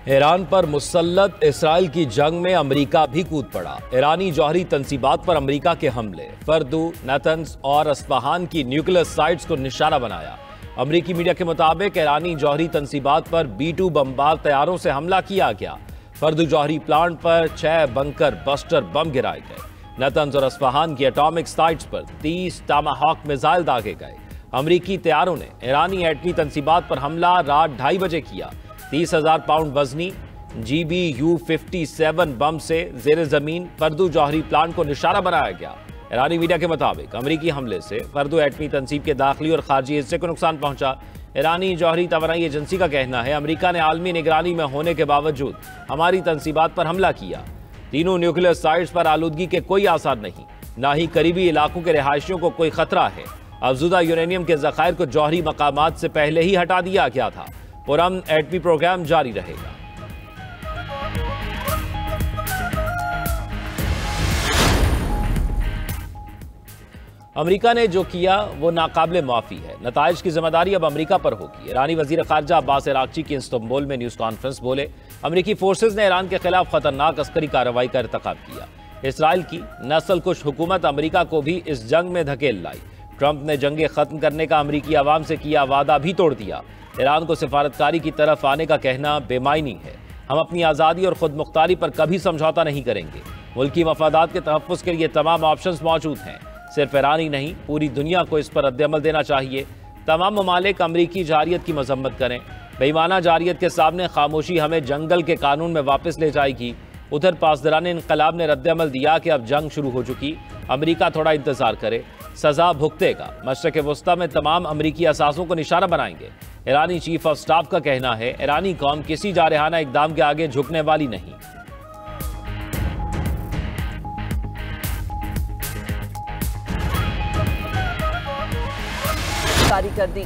Iran पर मुसल्लत Israel की जंग में अमेरिका भी कूद पड़ा। ईरानी जौहरी तंसीबात पर अमेरिका के हमले, फर्दू, नतन्स और अस्फहान की न्यूक्लियर साइट्स को निशाना बनाया। अमेरिकी मीडिया के मुताबिक ईरानी जौहरी तंसीबात पर B-2 बमबार तैयारों से हमला किया गया। फर्दू जौहरी प्लांट पर 6 बंकर बस्टर बम गिराए गए। नतन्स और अस्फहान की एटॉमिक साइट्स पर 30 टमाहॉक मिसाइल दागे गए। अमेरिकी तैयारों ने ईरानी एटमी तंसीबात पर हमला रात 2:30 बजे किया। 30,000 पाउंड वजनी GBU-57 बम से जेर जमीन फर्दू जौहरी प्लांट को निशाना बनाया गया। ईरानी मीडिया के मुताबिक अमेरिकी हमले से फर्दू एटमी तंसीब के दाखिली और खारजी हिस्से को नुकसान पहुंचा। ईरानी जौहरी तवानाई एजेंसी का कहना है, अमेरिका ने आलमी निगरानी में होने के बावजूद हमारी तंसीबात पर हमला किया। तीनों न्यूक्लियर साइट्स पर आलूदगी के कोई आसार नहीं, ना ही करीबी इलाकों के रिहायशियों को कोई खतरा है। अफजुदा यूरेनियम के जखायर को जौहरी मकामात से पहले ही हटा दिया गया था। पुरअमन एटमी प्रोग्राम जारी रहेगा। अमेरिका ने जो किया वो नाकाबिले माफी है। नताइज की जिम्मेदारी अब अमेरिका पर होगी। ईरानी वजीर खारजा अब्बास अरागची की इस्तांबुल में न्यूज कॉन्फ्रेंस बोले, अमेरिकी फोर्सेज ने ईरान के खिलाफ खतरनाक अस्करी कार्रवाई का इर्तिकाब किया। इसराइल की नस्लकुश हुकूमत अमेरिका को भी इस जंग में धकेल लाई। ट्रंप ने जंगे खत्म करने का अमेरिकी आवाम से किया वादा भी तोड़ दिया। ईरान को सिफारतकारी की तरफ आने का कहना बेमायनी है। हम अपनी आज़ादी और खुद मुख्तारी पर कभी समझौता नहीं करेंगे। मुल्की मफादात के तहफ़्फ़ुज़ के लिए तमाम ऑप्शंस मौजूद हैं। सिर्फ ईरान ही नहीं, पूरी दुनिया को इस पर रद्द-ए-अमल देना चाहिए। तमाम ममालिक अमरीकी जारियत की मजम्मत करें। बेईमाना जारियत के सामने खामोशी हमें जंगल के कानून में वापस ले जाएगी। उधर पासदारान इनकलाब ने रद्द-ए-अमल दिया कि अब जंग शुरू हो चुकी, अमेरिका थोड़ा इंतजार करे, सजा भुगतेगा। मशरक़ वस्ता में तमाम अमरीकी असासों को निशाना बनाएंगे। ईरानी चीफ ऑफ स्टाफ का कहना है, ईरानी कौम किसी जारहाना इकदाम के आगे झुकने वाली नहीं। जारी कर दी।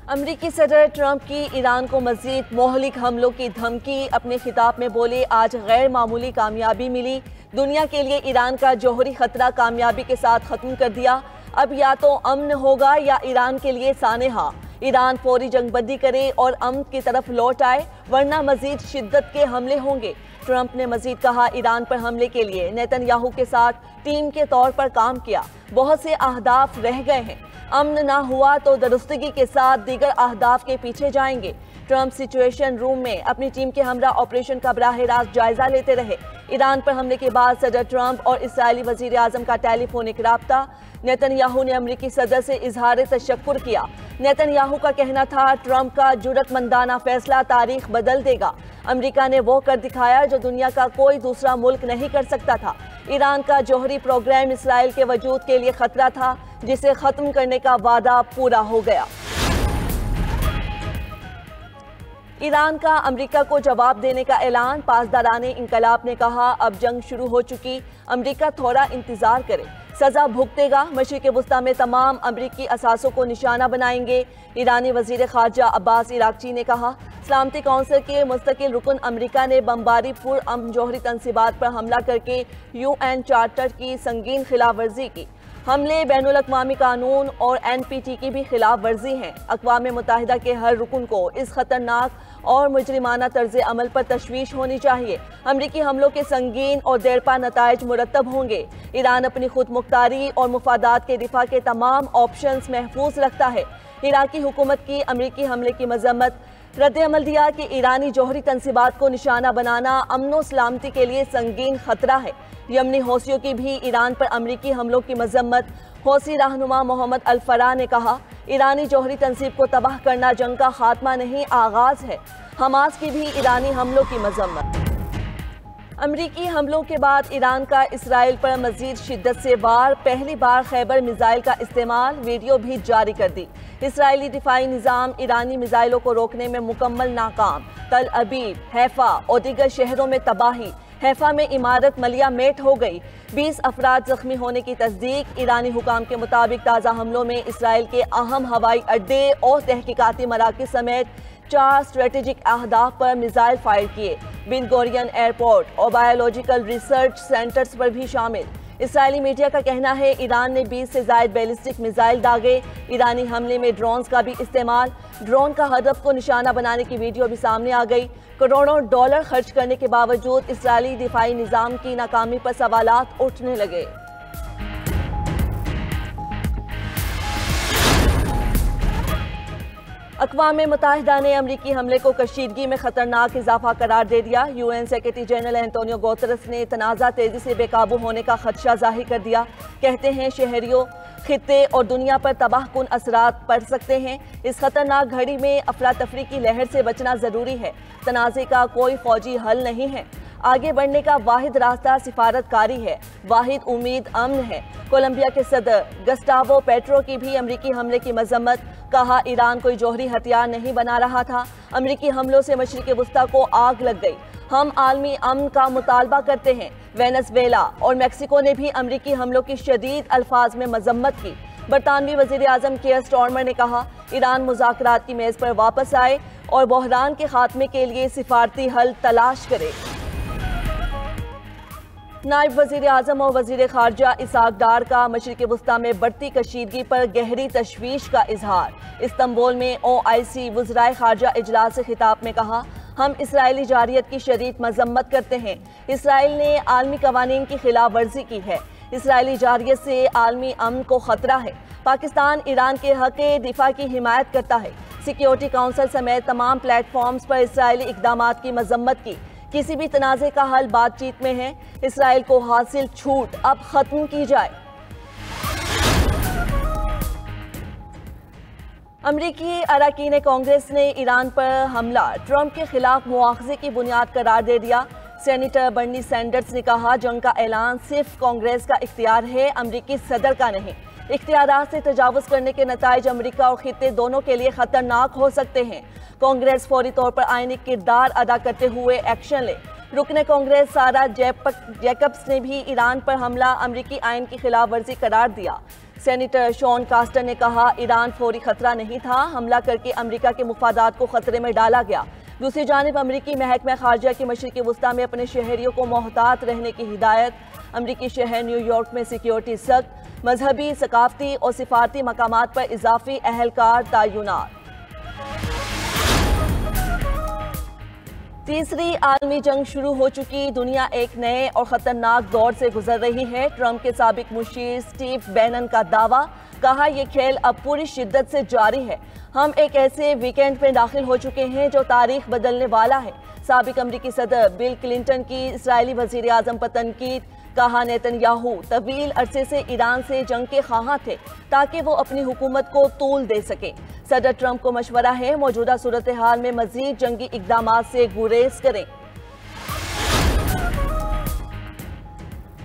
अमेरिकी सदर ट्रंप की ईरान को मजीद मोहलिक हमलों की धमकी। अपने खिताब में बोले, आज गैर मामूली कामयाबी मिली। दुनिया के लिए ईरान का जौहरी खतरा कामयाबी के साथ खत्म कर दिया। अब या तो अमन होगा या ईरान के लिए सानेहा। ईरान फौरी जंगबंदी करे और अमन की तरफ लौट आए, वरना मजीद शिद्दत के हमले होंगे। ट्रंप ने मजीद कहा, ईरान पर हमले के लिए नेतन्याहू के साथ टीम के तौर पर काम किया। बहुत से अहदाफ रह गए हैं। अमन ना हुआ तो दुरुस्तगी के साथ दीगर अहदाफ के पीछे जाएंगे। ट्रंप सिचुएशन रूम में अपनी टीम के हमरा ऑपरेशन का बराह रास्त जायजा लेते रहे। ईरान पर हमले के बाद सदर ट्रंप और इसराइली वजीर आजम का टेलीफोनिक राब्ता। नेतन्याहू ने अमेरिकी सदर से इजहार तशक्कुर किया। नेतन्याहू का कहना था, ट्रंप का जुर्रतमंदाना फैसला तारीख बदल देगा। अमेरिका ने वो कर दिखाया जो दुनिया का कोई दूसरा मुल्क नहीं कर सकता था। ईरान का जौहरी प्रोग्राम इसराइल के वजूद के लिए खतरा था, जिसे खत्म करने का वादा पूरा हो गया। ईरान का अमेरिका को जवाब देने का ऐलान। पासदाराने इनकलाब ने कहा, अब जंग शुरू हो चुकी, अमेरिका थोड़ा इंतजार करे, सजा भुगतेगा। मशरिक़ वस्ता में तमाम अमरीकी असासों को निशाना बनाएंगे। ईरानी वजीर खारजा अब्बास अरागची ने कहा, सलामती कौंसिल के मुस्तकिल रुकन अमेरिका ने बमबारी पुरअमन जौहरी तंसीबात पर हमला करके UN चार्टर की संगीन खिलाफ वर्जी की। हमले बैनुल अक़वामी कानून और NPT की भी खिलाफ वर्जी हैं। अक़वाम मुत्तहिदा के हर रुकन को इस खतरनाक और मुजरिमाना तर्ज अमल पर तशवीश होनी चाहिए। अमरीकी हमलों के संगीन और देरपा नताइज मुरतब होंगे। ईरान अपनी खुद मुख्तारी और मुफादात के दिफा के तमाम ऑप्शंस महफूज रखता है। इराकी हुकूमत की अमरीकी हमले की मजम्मत। रद्द-ए-अमल दिया कि ईरानी जौहरी तंसीबात को निशाना बनाना अमन सलामती के लिए संगीन खतरा है। यमनी हौसियों की भी ईरान पर अमरीकी हमलों की मजम्मत। हौसी रहनुमा मोहम्मद अल-फराह ने कहा, ईरानी जौहरी तंसीब को तबाह करना जंग का खात्मा नहीं, आगाज है। हमास की भी ईरानी हमलों की मजम्मत। अमरीकी हमलों के बाद ईरान का इसराइल पर मजीद शिद्दत से वार। पहली बार खैबर मिसाइल का इस्तेमाल, वीडियो भी जारी कर दी। इसराइली दिफाई निज़ाम ईरानी मिसाइलों को रोकने में मुकम्मल नाकाम। तल अबीब, हैफा और दीगर शहरों में तबाही। हैफा में इमारत मलिया मेट हो गई। 20 अफराद जख्मी होने की तस्दीक। ईरानी हुकाम के मुताबिक ताज़ा हमलों में इसराइल के अहम हवाई अड्डे और तहकीकाती मराकज़ समेत 4 स्ट्रेटेजिक अहदाफ पर मिसाइल फायर किए। बिन गोरियन एयरपोर्ट और बायोलॉजिकल रिसर्च सेंटर्स पर भी शामिल। इसराइली मीडिया का कहना है ईरान ने 20 से ज्यादा बैलिस्टिक मिसाइल दागे। ईरानी हमले में ड्रोन्स का भी इस्तेमाल। ड्रोन का हदफ को निशाना बनाने की वीडियो भी सामने आ गई। करोड़ों डॉलर खर्च करने के बावजूद इसराइली दिफाई निजाम की नाकामी पर सवालात उठने लगे। अक़वाम मुत्तहिदा ने अमरीकी हमले को कशीदगी में खतरनाक इजाफा करार दे दिया। UN secretary general Antonio Guterres ने तनाज़ा तेजी से बेकाबू होने का खदशा जाहिर कर दिया। कहते हैं शहरियों, खित्ते और दुनिया पर तबाहकुन असरात पड़ सकते हैं। इस खतरनाक घड़ी में अफरा तफरी की लहर से बचना जरूरी है। तनाज़े का कोई फौजी हल नहीं है। आगे बढ़ने का वाहिद रास्ता सिफारतकारी है। वाहिद उम्मीद अमन है। कोलंबिया के सदर गस्टावो पेट्रो की भी अमरीकी हमले की मजम्मत। कहा ईरान कोई जौहरी हथियार नहीं बना रहा था। अमरीकी हमलों से मशरिक़ वुस्ता को आग लग गई। हम आलमी अमन का मुतालबा करते हैं। वेनेज़ुएला और मेक्सिको ने भी अमरीकी हमलों की शदीद अल्फाज में मजम्मत की। बरतानवी वज़ीर आज़म केयर स्टारमर ने कहा ईरान मुज़ाकरात की मेज़ पर वापस आए और बहरान के खात्मे के लिए सिफारती हल तलाश करे। नायब वज़ीर आज़म और वज़ीर ख़ारजा इसहाक़ डार का मशरिक़ वुस्ता में बढ़ती कशीदगी पर गहरी तशवीश का इजहार। इस्तांबुल में OIC वज़राए ख़ारजा इजलास से खिताब में कहा हम इसराइली जारियत की शदीद मजम्मत करते हैं। इसराइल ने आलमी कवानीन की खिलाफ वर्जी की है। इसराइली जारियत से आलमी अमन को खतरा है। पाकिस्तान ईरान के हक़ दिफा की हिमायत करता है। सिक्योरिटी काउंसिल समेत तमाम प्लेटफॉर्म्स पर इसराइली इक़दामात की मजम्मत की। किसी भी तनाज़े का हल बातचीत में है। इसराइल को हासिल छूट अब खत्म की जाए। अमरीकी अरकान कांग्रेस ने ईरान पर हमला ट्रंप के खिलाफ मुआखजे की बुनियाद करार दे दिया। सेनेटर बर्नी सैंडर्स ने कहा जंग का ऐलान सिर्फ कांग्रेस का इख्तियार है, अमरीकी सदर का नहीं। इख्तियारात से तजावुज़ करने के नताइज अमरीका और खित्ते दोनों के लिए खतरनाक हो सकते हैं। कांग्रेस फौरी तौर पर आईनी किरदार अदा करते हुए एक्शन ले। रुकने कांग्रेस सारा जैकब्स ने भी ईरान पर हमला अमरीकी आइन की खिलाफ वर्जी करार दिया। सेनेटर शॉन कास्टर ने कहा ईरान फौरी खतरा नहीं था, हमला करके अमरीका के मुफादात को खतरे में डाला गया। दूसरी जानिब अमरीकी महकमा खारजा की मशरिक़ वुस्ता में अपने शहरियों को मोहतात रहने की हिदायत। अमरीकी शहर न्यूयॉर्क में सिक्योरिटी सख्त, मजहबी, सकाफती और सिफारती मकामात पर इजाफी अहलकार तैनात। तीसरी आलमी जंग शुरू हो चुकी। दुनिया एक नए और खतरनाक दौर से गुजर रही है। ट्रंप के साबिक मुशीर स्टीव बैनन का दावा। कहा यह खेल अब पूरी शिद्दत से जारी है। हम एक ऐसे वीकेंड में दाखिल हो चुके हैं जो तारीख बदलने वाला है। साबिक अमरीकी सदर बिल क्लिंटन की इसराइली वजीर आजम पर तनकीद। कहा नेतन्याहू तवील अरसे से ईरान से जंग के ख्वाह थे ताकि वो अपनी हुकूमत को तूल दे सके। सदर ट्रंप को मशवरा है मौजूदा सूरत हाल में मजीद जंगी इक़दामात से गुरेज करें।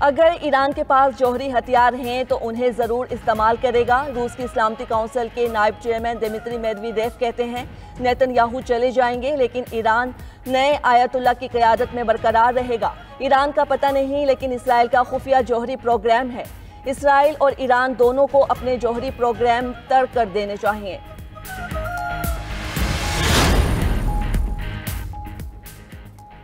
अगर ईरान के पास जौहरी हथियार हैं तो उन्हें ज़रूर इस्तेमाल करेगा। रूस की सलामती काउंसिल के नायब चेयरमैन दिमित्री मेदवेदेव कहते हैं नेतन्याहू चले जाएंगे लेकिन ईरान नए आयतुल्ला की क़यादत में बरकरार रहेगा। ईरान का पता नहीं लेकिन इसराइल का खुफिया जौहरी प्रोग्राम है। इसराइल और ईरान दोनों को अपने जौहरी प्रोग्राम तर्क कर देने चाहिए।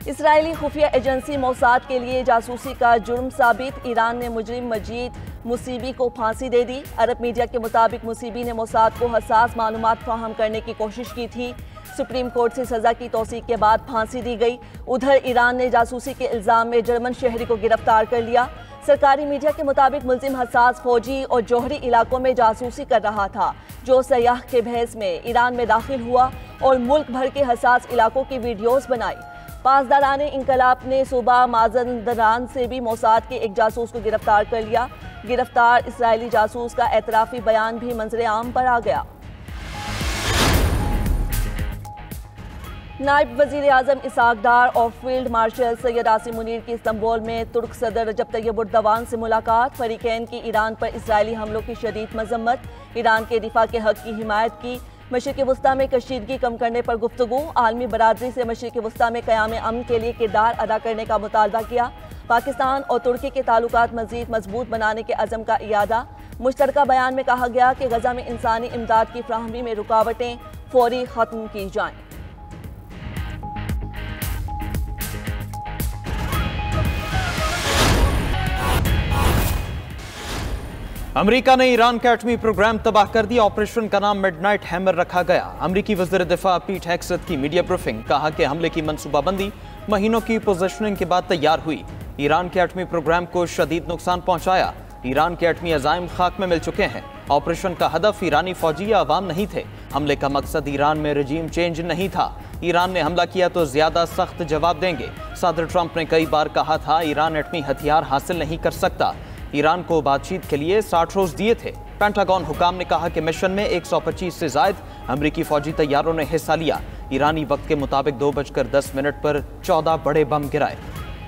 इसराइली खुफिया एजेंसी मोसाद के लिए जासूसी का जुर्म साबित। ईरान ने मुजरिम मजीद मुसीबी को फांसी दे दी। अरब मीडिया के मुताबिक मुसीबी ने मोसाद को हसास मालूमात फराहम करने की कोशिश की थी। सुप्रीम कोर्ट से सजा की तौसीक के बाद फांसी दी गई। उधर ईरान ने जासूसी के इल्जाम में जर्मन शहरी को गिरफ्तार कर लिया। सरकारी मीडिया के मुताबिक मुल्जिम हसास फौजी और जौहरी इलाकों में जासूसी कर रहा था जो सयाह के बहस में ईरान में दाखिल हुआ और मुल्क भर के हसास इलाकों की वीडियोस बनाई। पासदाराने इंकलाब ने सूबा माजंदरान से भी मोसाद के एक जासूस को गिरफ्तार कर लिया। गिरफ्तार इसराइली जासूस का एतराफ़ी बयान भी मंजरे आम पर आ गया। नायब वज़ीर आज़म इसहाक़ डार और फील्ड मार्शल सैयद आसिम मुनीर की इस्तांबुल में तुर्क सदर रजब तैयब एर्दोगान से मुलाकात। फरीकैन की ईरान पर इसराइली हमलों की शदीद मजम्मत। ईरान के दिफा के हक़ की हिमायत की। मशरिक़ वुस्ता में कशीदगी कम करने पर गुफ्तगू। आलमी बरादरी से मशरिक़ वुस्ता में क़याम अमन के लिए किरदार अदा करने का मुतालबा किया। पाकिस्तान और तुर्की के ताल्लुकात मज़ीद मजबूत बनाने के अज़म का इयादा। मुश्तरका बयान में कहा गया कि गज़ा में इंसानी इमदाद की फ्राहमी में रुकावटें फौरी ख़त्म की जाएँ। अमेरिका ने ईरान का एटमी प्रोग्राम तबाह कर दिया। ऑपरेशन का नाम मिडनाइट हैमर रखा गया। अमेरिकी वज़ीर दिफा पीट हेग्सेथ की मीडिया ब्रीफिंग, कहा कि हमले की मंसूबाबंदी महीनों की पोजीशनिंग के बाद तैयार हुई। ईरान के एटमी प्रोग्राम को शदीद नुकसान पहुंचाया। ईरान के एटमी अज़ाइम खाक में मिल चुके हैं। ऑपरेशन का हदफ ईरानी फौजी या अवाम नहीं थे। हमले का मकसद ईरान में रजीम चेंज नहीं था। ईरान ने हमला किया तो ज्यादा सख्त जवाब देंगे। सदर ट्रंप ने कई बार कहा था ईरान एटमी हथियार हासिल नहीं कर सकता। ईरान को बातचीत के लिए 60 रोज दिए थे। पेंटागन हुकाम ने कहा कि मिशन में 125 से ज्यादा अमेरिकी फौजी तैयारों ने हिस्सा लिया। ईरानी वक्त के मुताबिक 2:10 पर 14 बड़े बम गिराए।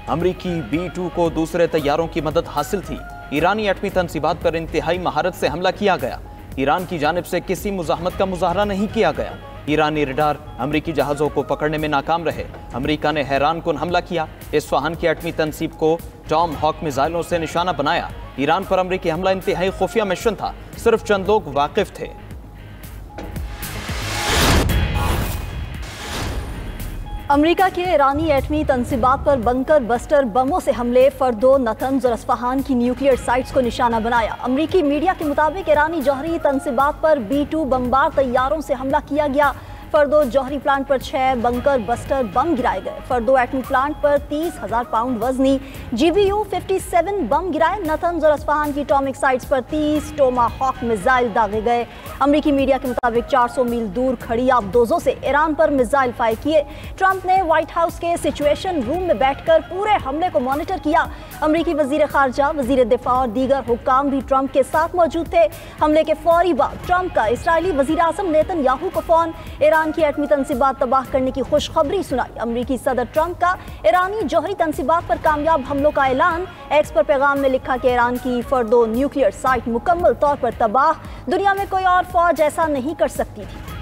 अमेरिकी B-2 को दूसरे तैयारों की मदद हासिल थी। ईरानी एटमी तंसीबात पर इंतहाई महारत से हमला किया गया। ईरान की जानिब से किसी मुजाहमत का मुजाहरा नहीं किया गया। ईरानी रडार अमेरिकी जहाज़ों को पकड़ने में नाकाम रहे। अमेरिका ने हैरान कुन हमला किया। इस्फहान की एटमी तंसीब को टॉम हॉक मिसाइलों से निशाना बनाया। ईरान पर अमेरिकी हमला इंतहाई खुफिया मिशन था। सिर्फ चंद लोग वाकिफ थे। अमेरिका के ईरानी एटमी तंसीबात पर बंकर बस्टर बमों से हमले, फर्दो, नतंज और अस्फहान की न्यूक्लियर साइट्स को निशाना बनाया। अमेरिकी मीडिया के मुताबिक ईरानी जौहरी तंसीबात पर B-2 बमबार तैयारों से हमला किया गया। फर्दो जौहरी प्लांट पर 6 बंकर बस्टर बम गिराए गए। फर्दो एटमी प्लांट पर 30,000 पाउंड वजनी GBU 57 बम गिराए। नतंज और अस्फहान की एटॉमिक साइट्स पर 30 टोमाहॉक मिसाइल दागे गए। अमेरिकी मीडिया के मुताबिक 400 मील दूर खड़ी आबदोजों से ईरान पर मिसाइल फायर किए। ट्रंप ने व्हाइट हाउस के सिचुएशन रूम में बैठकर पूरे हमले को मॉनिटर किया। अमेरिकी वजीर खारजा, वजीर दिफा और दीगर हुक्काम भी ट्रंप के साथ मौजूद थे। हमले के फौरी बाद ट्रंप का इसराइली वजीर आजम नेतन्याहू को फोन, ईरान की एटमी तंसीबात तबाह करने की खुशखबरी सुनाई। अमेरिकी सदर ट्रंप का ईरानी जौहरी तंसीबात पर कामयाब हमलों का ऐलान। एक्स पर पैगाम में लिखा कि ईरान की फर्दो न्यूक्लियर साइट मुकम्मल तौर पर तबाह, दुनिया में कोई और फौज ऐसा नहीं कर सकती थी।